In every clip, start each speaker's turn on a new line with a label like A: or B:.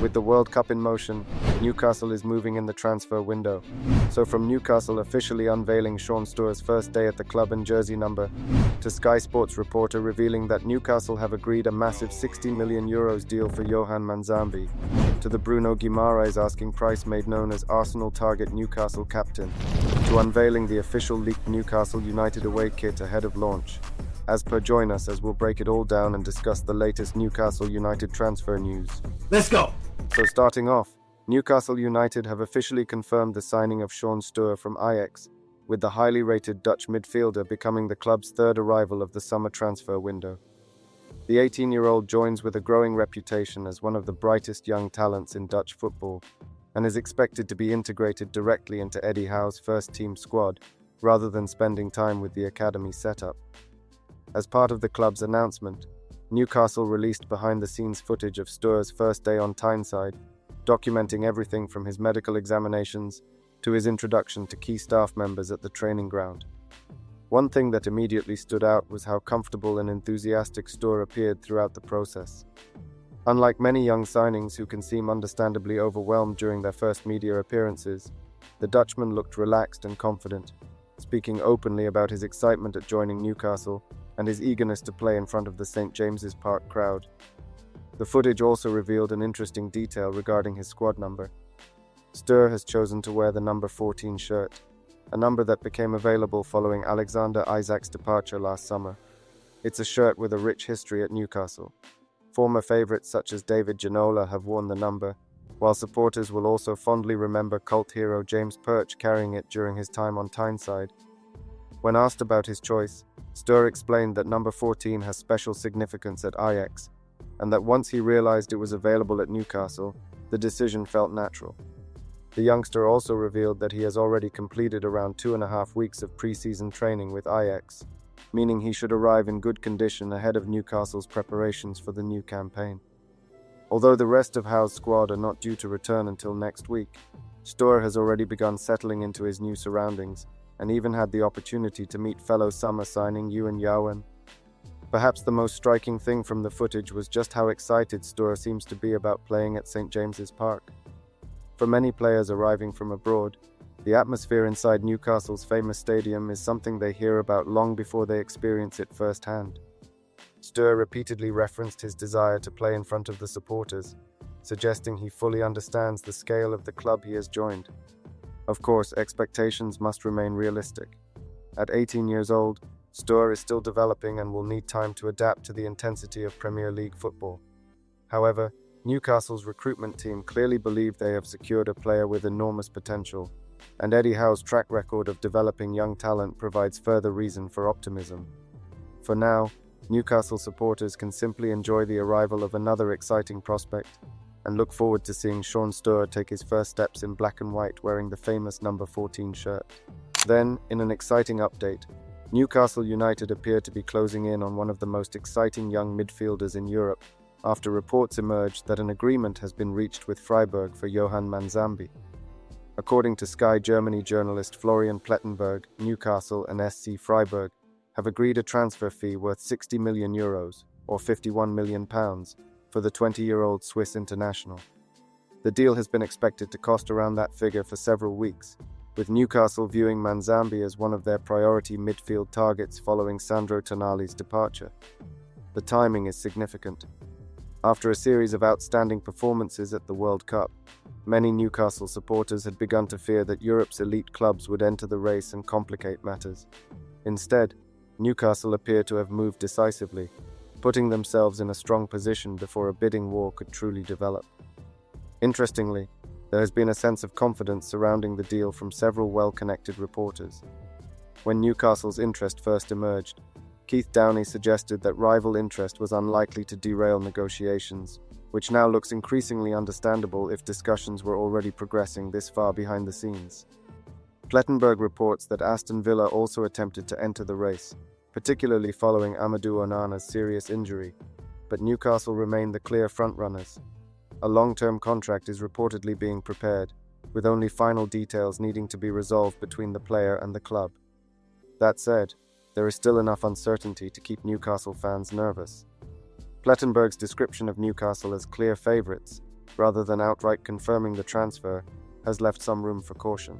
A: With the World Cup in motion, Newcastle is moving in the transfer window. So from Newcastle officially unveiling Steur's first day at the club and jersey number, to Sky Sports reporter revealing that Newcastle have agreed a massive €60 million deal for Johan Manzambi, to the Bruno Guimaraes asking price made known as Arsenal target Newcastle captain, to unveiling the official leaked Newcastle United away kit ahead of launch. As per, join us as we'll break it all down and discuss the latest Newcastle United transfer news.
B: Let's go!
A: So starting off, Newcastle United have officially confirmed the signing of Steur from Ajax, with the highly rated Dutch midfielder becoming the club's third arrival of the summer transfer window. The 18-year-old joins with a growing reputation as one of the brightest young talents in Dutch football, and is expected to be integrated directly into Eddie Howe's first-team squad, rather than spending time with the academy setup. As part of the club's announcement, Newcastle released behind-the-scenes footage of Steur's first day on Tyneside, documenting everything from his medical examinations to his introduction to key staff members at the training ground. One thing that immediately stood out was how comfortable and enthusiastic Steur appeared throughout the process. Unlike many young signings who can seem understandably overwhelmed during their first media appearances, the Dutchman looked relaxed and confident, speaking openly about his excitement at joining Newcastle and his eagerness to play in front of the St. James's Park crowd. The footage also revealed an interesting detail regarding his squad number. Steur has chosen to wear the number 14 shirt, a number that became available following Alexander Isak's departure last summer. It's a shirt with a rich history at Newcastle. Former favourites such as David Ginola have worn the number, while supporters will also fondly remember cult hero James Perch carrying it during his time on Tyneside. When asked about his choice, Steur explained that number 14 has special significance at Ajax, and that once he realised it was available at Newcastle, the decision felt natural. The youngster also revealed that he has already completed around 2.5 weeks of pre-season training with Ajax, meaning he should arrive in good condition ahead of Newcastle's preparations for the new campaign. Although the rest of Howe's squad are not due to return until next week, Steur has already begun settling into his new surroundings, and even had the opportunity to meet fellow summer signing Ewan Yowen. Perhaps the most striking thing from the footage was just how excited Steur seems to be about playing at St. James's Park. For many players arriving from abroad, the atmosphere inside Newcastle's famous stadium is something they hear about long before they experience it firsthand. Steur repeatedly referenced his desire to play in front of the supporters, suggesting he fully understands the scale of the club he has joined. Of course, expectations must remain realistic. At 18 years old, Steur is still developing and will need time to adapt to the intensity of Premier League football. However, Newcastle's recruitment team clearly believe they have secured a player with enormous potential, and Eddie Howe's track record of developing young talent provides further reason for optimism. For now, Newcastle supporters can simply enjoy the arrival of another exciting prospect, and look forward to seeing Steur take his first steps in black and white wearing the famous number 14 shirt. Then, in an exciting update, Newcastle United appear to be closing in on one of the most exciting young midfielders in Europe, after reports emerged that an agreement has been reached with Freiburg for Johan Manzambi. According to Sky Germany journalist Florian Plettenberg, Newcastle and SC Freiburg have agreed a transfer fee worth €60 million, or £51 million, for the 20-year-old Swiss international. The deal has been expected to cost around that figure for several weeks, with Newcastle viewing Manzambi as one of their priority midfield targets following Sandro Tonali's departure. The timing is significant. After a series of outstanding performances at the World Cup, many Newcastle supporters had begun to fear that Europe's elite clubs would enter the race and complicate matters. Instead, Newcastle appear to have moved decisively, putting themselves in a strong position before a bidding war could truly develop. Interestingly, there has been a sense of confidence surrounding the deal from several well-connected reporters. When Newcastle's interest first emerged, Keith Downey suggested that rival interest was unlikely to derail negotiations, which now looks increasingly understandable if discussions were already progressing this far behind the scenes. Plettenberg reports that Aston Villa also attempted to enter the race, particularly following Amadou Onana's serious injury, but Newcastle remained the clear frontrunners. A long-term contract is reportedly being prepared, with only final details needing to be resolved between the player and the club. That said, there is still enough uncertainty to keep Newcastle fans nervous. Plettenberg's description of Newcastle as clear favourites rather than outright confirming the transfer, has left some room for caution.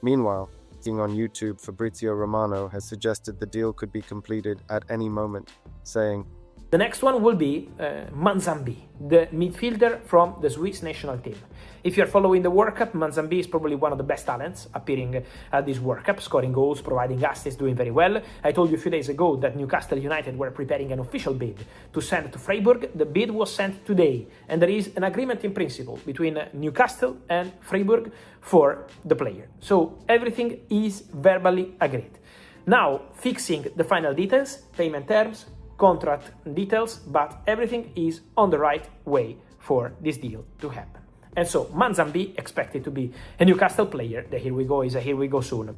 A: Meanwhile, seeing on YouTube, Fabrizio Romano has suggested the deal could be completed at any moment, saying,
B: "The next one will be Manzambi, the midfielder from the Swiss national team. If you're following the World Cup, Manzambi is probably one of the best talents appearing at this World Cup, scoring goals, providing assists, doing very well. I told you a few days ago that Newcastle United were preparing an official bid to send to Freiburg. The bid was sent today, and there is an agreement in principle between Newcastle and Freiburg for the player. So everything is verbally agreed. Now, fixing the final details, payment terms, contract details, but everything is on the right way for this deal to happen. And so Manzambi expected to be a Newcastle player. The here we go is a here we go soon.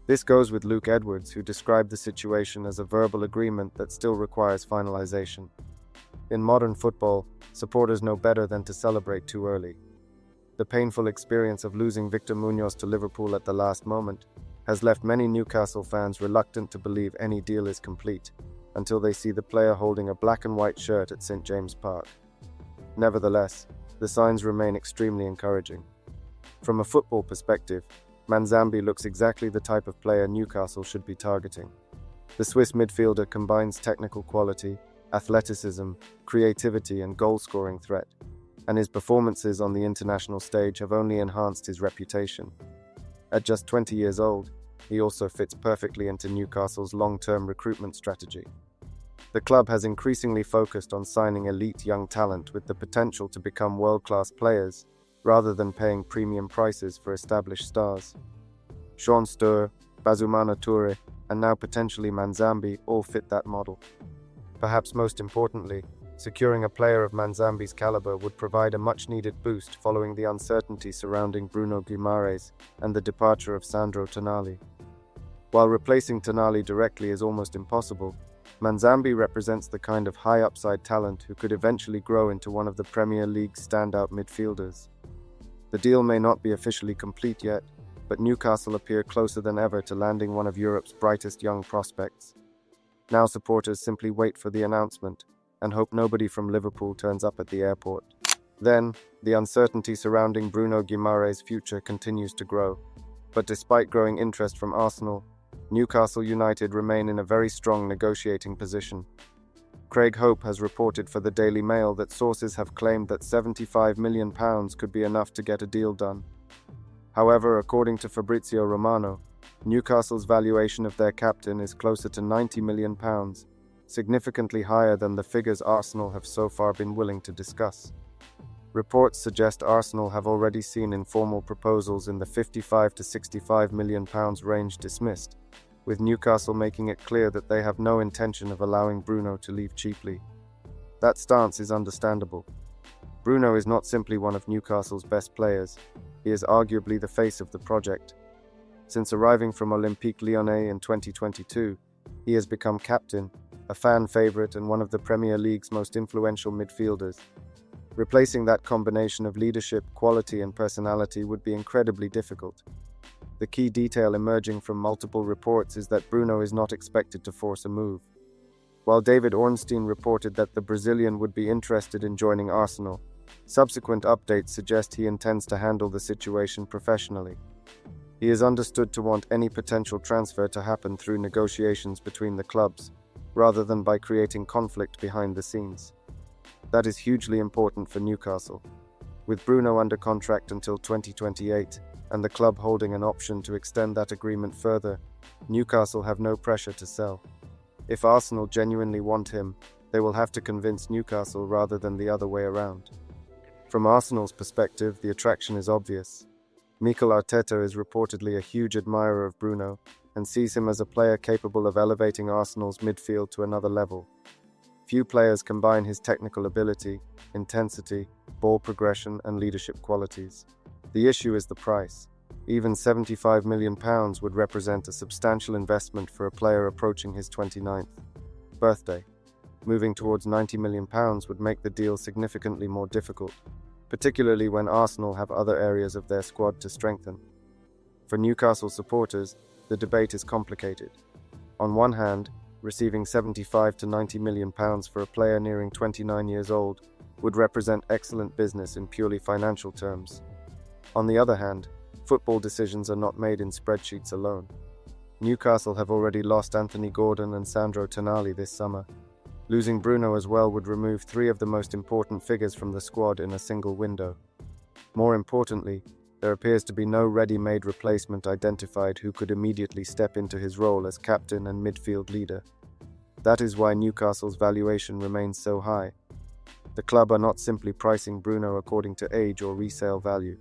A: This goes with Luke Edwards, who described the situation as a verbal agreement that still requires finalization. In modern football, supporters know better than to celebrate too early. The painful experience of losing Victor Munoz to Liverpool at the last moment has left many Newcastle fans reluctant to believe any deal is complete until they see the player holding a black and white shirt at St. James Park. Nevertheless, the signs remain extremely encouraging. From a football perspective, Manzambi looks exactly the type of player Newcastle should be targeting. The Swiss midfielder combines technical quality, athleticism, creativity, and goal-scoring threat, and his performances on the international stage have only enhanced his reputation. At just 20 years old, he also fits perfectly into Newcastle's long-term recruitment strategy. The club has increasingly focused on signing elite young talent with the potential to become world-class players, rather than paying premium prices for established stars. Steur, Basumana Toure, and now potentially Manzambi all fit that model. Perhaps most importantly, securing a player of Manzambi's caliber would provide a much-needed boost following the uncertainty surrounding Bruno Guimaraes and the departure of Sandro Tonali. While replacing Tonali directly is almost impossible, Manzambi represents the kind of high-upside talent who could eventually grow into one of the Premier League's standout midfielders. The deal may not be officially complete yet, but Newcastle appear closer than ever to landing one of Europe's brightest young prospects. Now supporters simply wait for the announcement and hope nobody from Liverpool turns up at the airport. Then, the uncertainty surrounding Bruno Guimaraes' future continues to grow. But despite growing interest from Arsenal, Newcastle United remain in a very strong negotiating position. Craig Hope has reported for the Daily Mail that sources have claimed that £75 million could be enough to get a deal done. However, according to Fabrizio Romano, Newcastle's valuation of their captain is closer to £90 million, significantly higher than the figures Arsenal have so far been willing to discuss. Reports suggest Arsenal have already seen informal proposals in the £55 to £65 million range dismissed, with Newcastle making it clear that they have no intention of allowing Bruno to leave cheaply. That stance is understandable. Bruno is not simply one of Newcastle's best players, he is arguably the face of the project. Since arriving from Olympique Lyonnais in 2022, he has become captain, a fan favourite and one of the Premier League's most influential midfielders. Replacing that combination of leadership, quality and personality would be incredibly difficult. The key detail emerging from multiple reports is that Bruno is not expected to force a move. While David Ornstein reported that the Brazilian would be interested in joining Arsenal, subsequent updates suggest he intends to handle the situation professionally. He is understood to want any potential transfer to happen through negotiations between the clubs, rather than by creating conflict behind the scenes. That is hugely important for Newcastle. With Bruno under contract until 2028, and the club holding an option to extend that agreement further, Newcastle have no pressure to sell. If Arsenal genuinely want him, they will have to convince Newcastle rather than the other way around. From Arsenal's perspective, the attraction is obvious. Mikel Arteta is reportedly a huge admirer of Bruno and sees him as a player capable of elevating Arsenal's midfield to another level. Few players combine his technical ability, intensity, ball progression, and leadership qualities. The issue is the price. Even £75 million would represent a substantial investment for a player approaching his 29th birthday. Moving towards £90 million would make the deal significantly more difficult, particularly when Arsenal have other areas of their squad to strengthen. For Newcastle supporters, the debate is complicated. On one hand, receiving £75 to £90 million for a player nearing 29 years old would represent excellent business in purely financial terms. On the other hand, football decisions are not made in spreadsheets alone. Newcastle have already lost Anthony Gordon and Sandro Tonali this summer. Losing Bruno as well would remove three of the most important figures from the squad in a single window. More importantly, there appears to be no ready-made replacement identified who could immediately step into his role as captain and midfield leader. That is why Newcastle's valuation remains so high. The club are not simply pricing Bruno according to age or resale value.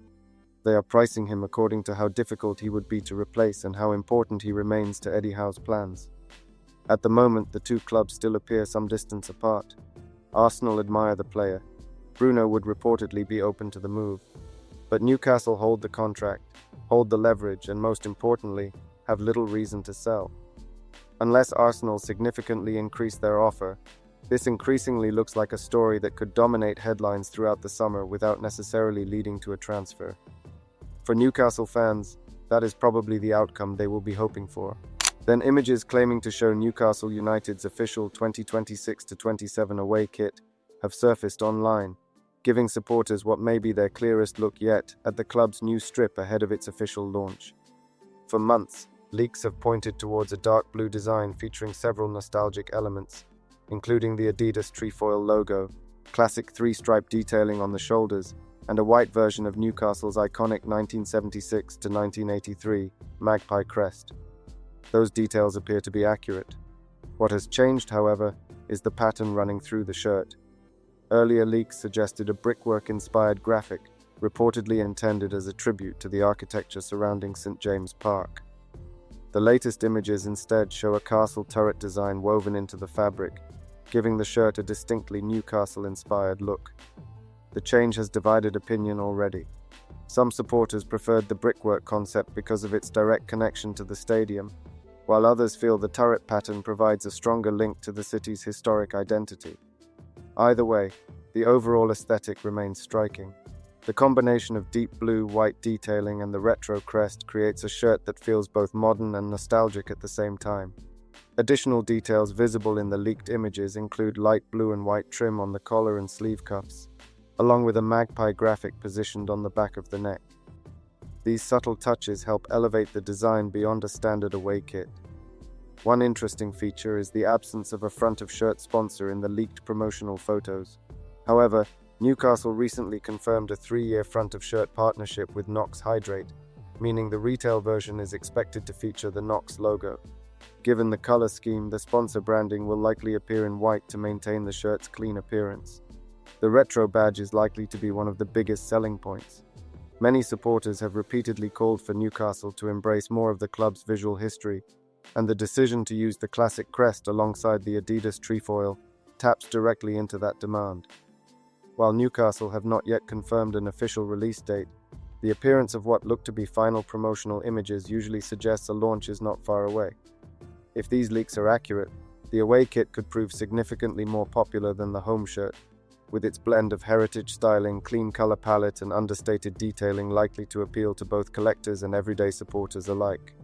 A: They are pricing him according to how difficult he would be to replace and how important he remains to Eddie Howe's plans. At the moment, the two clubs still appear some distance apart. Arsenal admire the player. Bruno would reportedly be open to the move. But Newcastle hold the contract, hold the leverage, and most importantly, have little reason to sell. Unless Arsenal significantly increase their offer, this increasingly looks like a story that could dominate headlines throughout the summer without necessarily leading to a transfer. For Newcastle fans, that is probably the outcome they will be hoping for. Then images claiming to show Newcastle United's official 2026-27 away kit have surfaced online, giving supporters what may be their clearest look yet at the club's new strip ahead of its official launch. For months, leaks have pointed towards a dark blue design featuring several nostalgic elements, including the Adidas trefoil logo, classic three-stripe detailing on the shoulders, and a white version of Newcastle's iconic 1976-1983 magpie crest. Those details appear to be accurate. What has changed, however, is the pattern running through the shirt. Earlier leaks suggested a brickwork-inspired graphic, reportedly intended as a tribute to the architecture surrounding St. James Park. The latest images instead show a castle turret design woven into the fabric, giving the shirt a distinctly Newcastle-inspired look. The change has divided opinion already. Some supporters preferred the brickwork concept because of its direct connection to the stadium, while others feel the turret pattern provides a stronger link to the city's historic identity. Either way, the overall aesthetic remains striking. The combination of deep blue-white detailing and the retro crest creates a shirt that feels both modern and nostalgic at the same time. Additional details visible in the leaked images include light blue and white trim on the collar and sleeve cuffs, along with a magpie graphic positioned on the back of the neck. These subtle touches help elevate the design beyond a standard away kit. One interesting feature is the absence of a front-of-shirt sponsor in the leaked promotional photos. However, Newcastle recently confirmed a 3-year front-of-shirt partnership with Knox Hydrate, meaning the retail version is expected to feature the Knox logo. Given the color scheme, the sponsor branding will likely appear in white to maintain the shirt's clean appearance. The retro badge is likely to be one of the biggest selling points. Many supporters have repeatedly called for Newcastle to embrace more of the club's visual history, and the decision to use the classic crest alongside the Adidas trefoil taps directly into that demand. While Newcastle have not yet confirmed an official release date, the appearance of what look to be final promotional images usually suggests a launch is not far away. If these leaks are accurate, the away kit could prove significantly more popular than the home shirt, with its blend of heritage styling, clean color palette, and understated detailing likely to appeal to both collectors and everyday supporters alike.